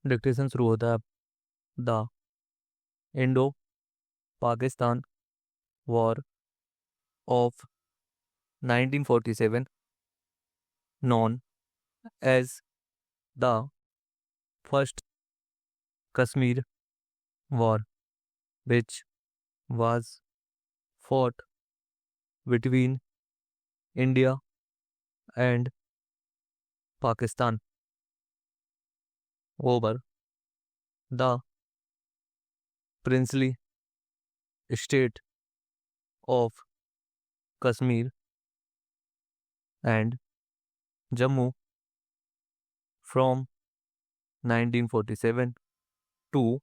Dictation शुरू होता है। The Indo Pakistan war of 1947, known as the First Kashmir War, which was fought between India and Pakistan over the princely state of Kashmir and Jammu from 1947 to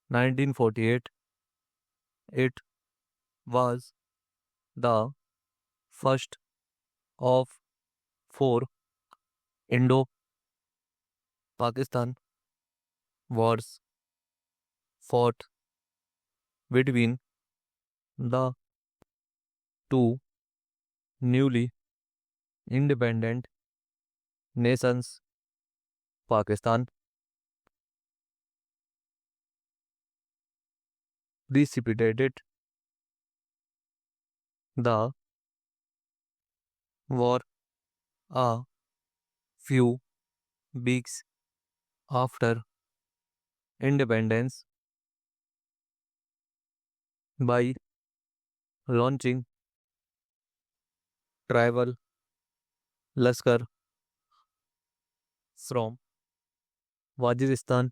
1948. It was the first of four Indo Pakistan wars fought between the two newly independent nations, Pakistan precipitated the war a few weeks after independence by launching tribal Laskar from Waziristan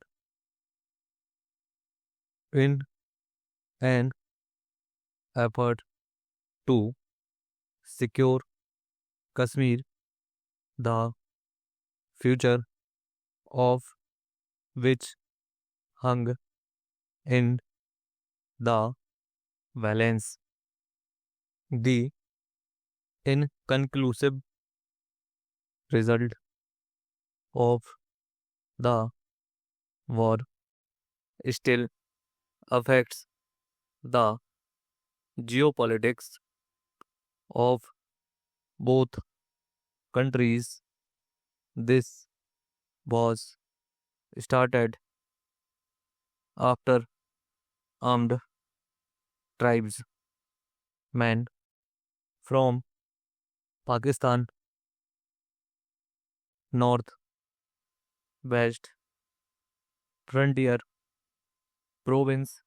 in an effort to secure Kashmir, the future of which hung in the balance. The inconclusive result of the war still affects the geopolitics of both countries. This was started after armed tribes men from Pakistan north west frontier province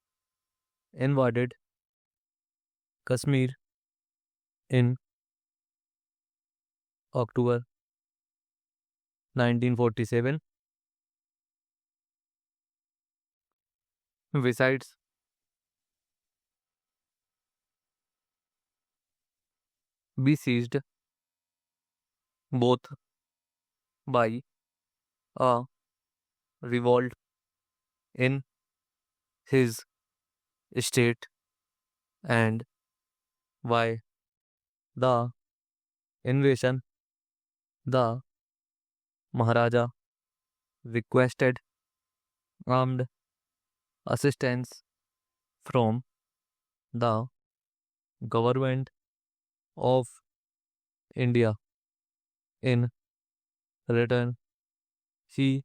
invaded Kashmir in October 1947. Besides, besieged both by a revolt in his state and by the invasion, the Maharaja requested armed assistance from the government of India. In return, he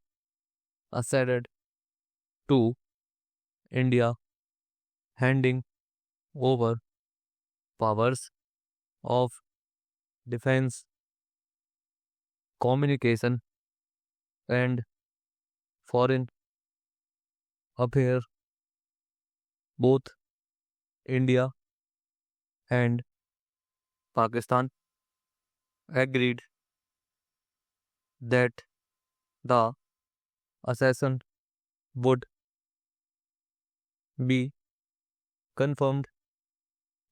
acceded to India, handing over powers of defense, communication, and foreign affairs. Both India and Pakistan agreed that the accession would be confirmed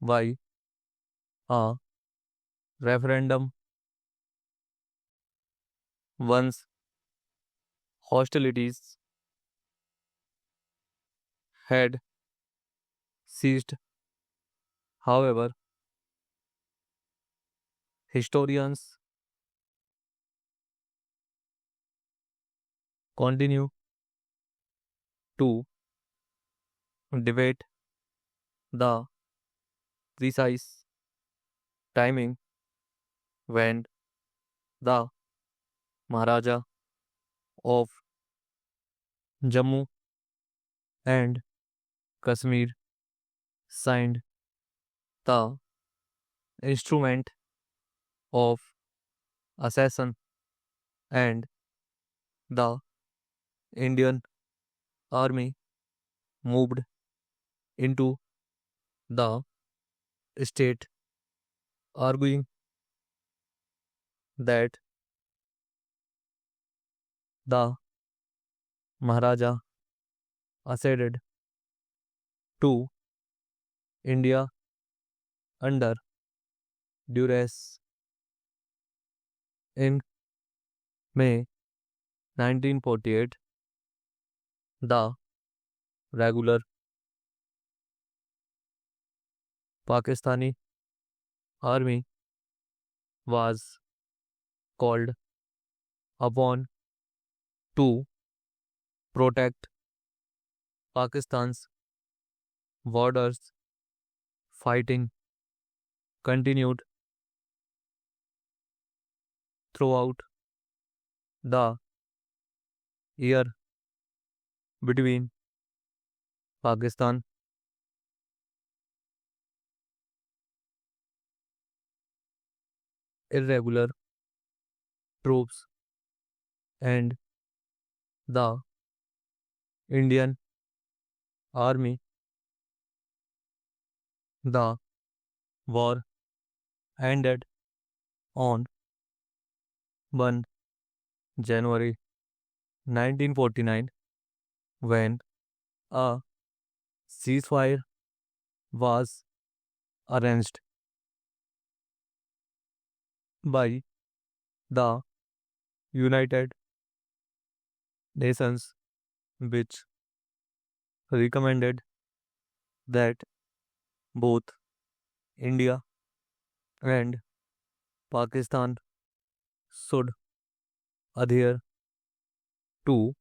by a referendum once hostilities had ceased. However, historians continue to debate the precise timing when the Maharaja of Jammu and Kashmir signed the Instrument of Accession, and the Indian Army moved into the state, arguing that the Maharaja acceded to India under duress. In May 1948, the regular Pakistani army was called upon to protect Pakistan's borders. Fighting continued throughout the year between Pakistan irregular troops and the Indian Army. The war ended on 1 January 1949 when a ceasefire was arranged by the United Nations, which recommended that both India and Pakistan should adhere to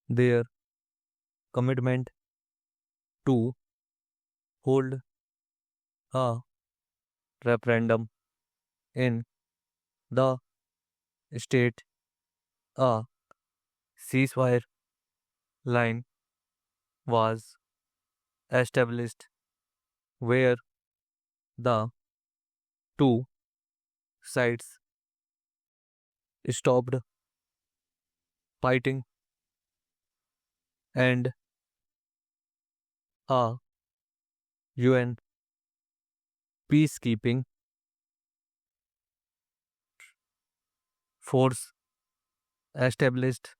their commitment to hold a referendum in the state. A ceasefire line was established where the two sides stopped fighting, and a UN peacekeeping force established.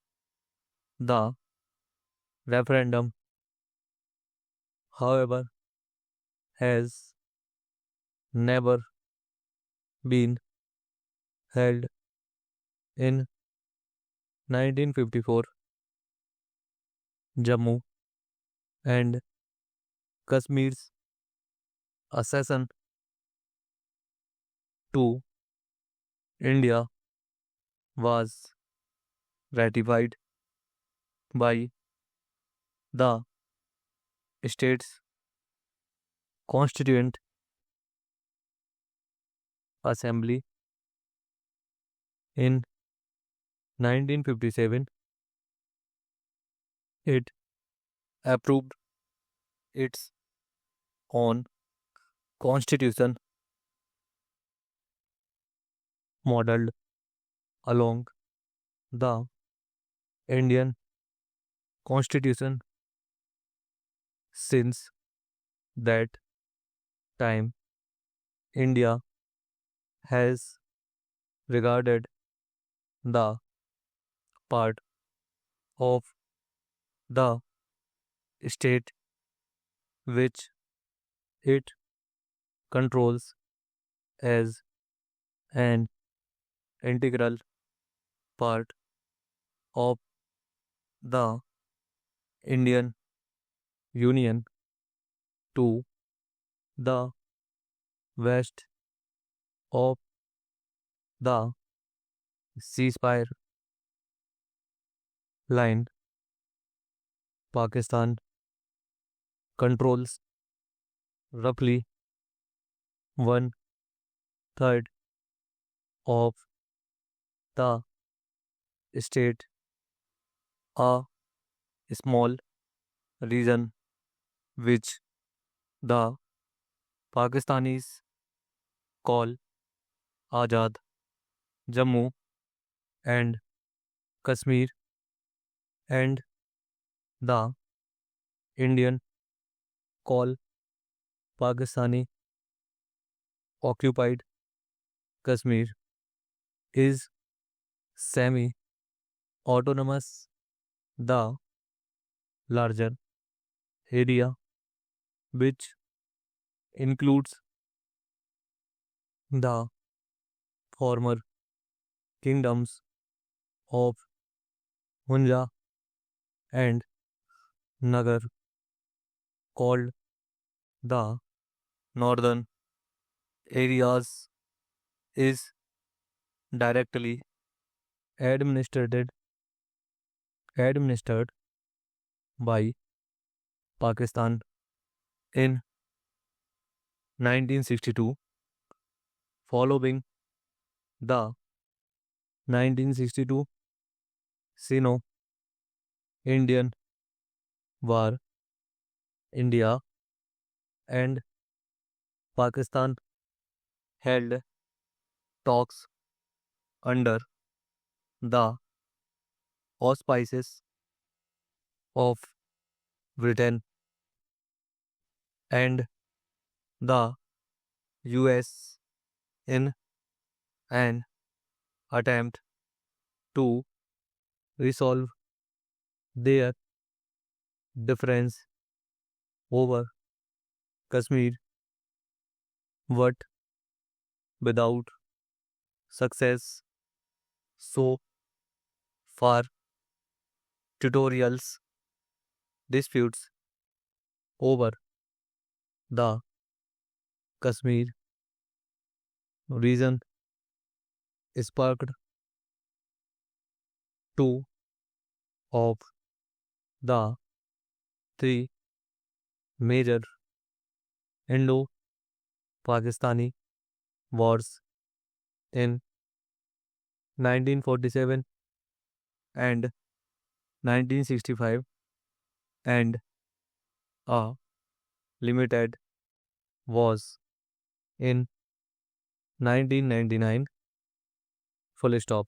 The referendum, however, has never been held. In 1954, Jammu and Kashmir's accession to India was ratified by the state's Constituent Assembly in 1957. It approved its own constitution modeled along the Indian Constitution. Since that time, India has regarded the part of the state which it controls as an integral part of the Indian Union. To the west of the ceasefire line, Pakistan controls roughly one third of the state. A small region which the Pakistanis call Azad, Jammu and Kashmir, and the Indian call Pakistani occupied Kashmir, is semi autonomous. The larger area, which includes the former kingdoms of Hunja and Nagar, called the northern areas, is directly administered administered by Pakistan. In 1962, following the 1962 Sino-Indian War, India and Pakistan held talks under the auspices of Britain and the US in an attempt to resolve their difference over Kashmir, but without success. So far, tutorials disputes over the Kashmir region sparked two of the three major Indo-Pakistani wars in 1947 and 1965, and a limited was in 1999. Full stop.